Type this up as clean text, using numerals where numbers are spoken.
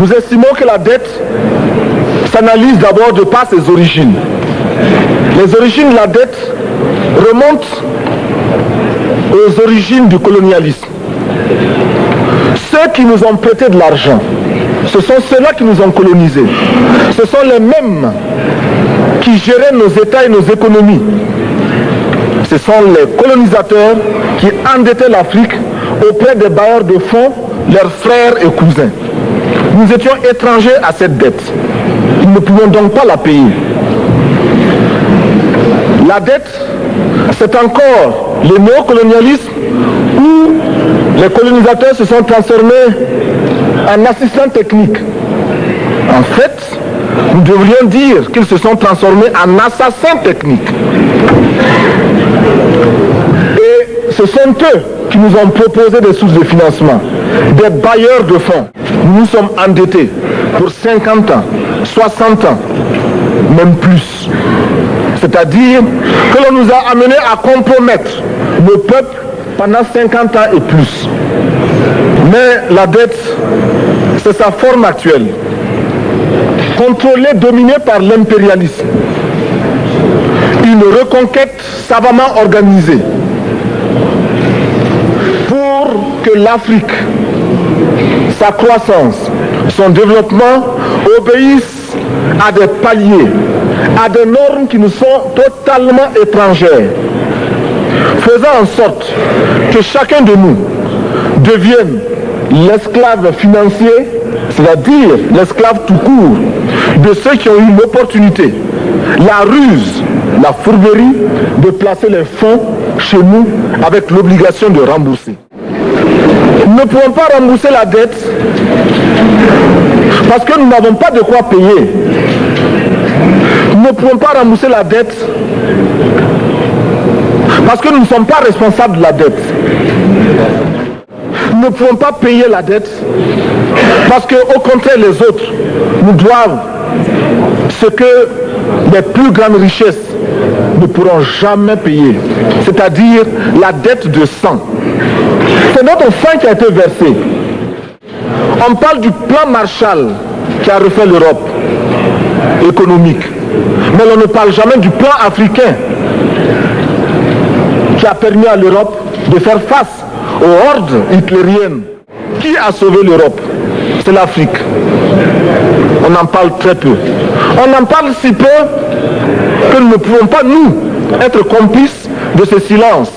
Nous estimons que la dette s'analyse d'abord de par ses origines. Les origines de la dette remontent aux origines du colonialisme. Ceux qui nous ont prêté de l'argent, ce sont ceux-là qui nous ont colonisés. Ce sont les mêmes qui géraient nos États et nos économies. Ce sont les colonisateurs qui endettaient l'Afrique auprès des bailleurs de fonds, leurs frères et cousins. Nous étions étrangers à cette dette. Nous ne pouvions donc pas la payer. La dette, c'est encore le néocolonialisme où les colonisateurs se sont transformés en assistants techniques. En fait, nous devrions dire qu'ils se sont transformés en assassins techniques. Et ce sont eux qui nous ont proposé des sources de financement, des bailleurs de fonds. Nous nous sommes endettés pour 50 ans, 60 ans, même plus. C'est-à-dire que l'on nous a amenés à compromettre le peuple pendant 50 ans et plus. Mais la dette, c'est sa forme actuelle. Contrôlée, dominée par l'impérialisme. Une reconquête savamment organisée pour que l'Afrique, sa croissance, son développement obéissent à des paliers, à des normes qui nous sont totalement étrangères, faisant en sorte que chacun de nous devienne l'esclave financier, c'est-à-dire l'esclave tout court, de ceux qui ont eu l'opportunité, la ruse, la fourberie de placer les fonds chez nous avec l'obligation de rembourser. Nous ne pouvons pas rembourser la dette parce que nous n'avons pas de quoi payer. Nous ne pouvons pas rembourser la dette parce que nous ne sommes pas responsables de la dette. Nous ne pouvons pas payer la dette parce qu'au contraire les autres nous doivent ce que les plus grandes richesses ne pourront jamais payer, c'est-à-dire la dette de sang. C'est notre sang qui a été versé. On parle du plan Marshall qui a refait l'Europe économique, mais on ne parle jamais du plan africain qui a permis à l'Europe de faire face aux hordes hitlériennes. Qui a sauvé l'Europe? C'est l'Afrique. On en parle très peu. On en parle si peu que nous ne pouvons pas, nous, être complices de ce silence.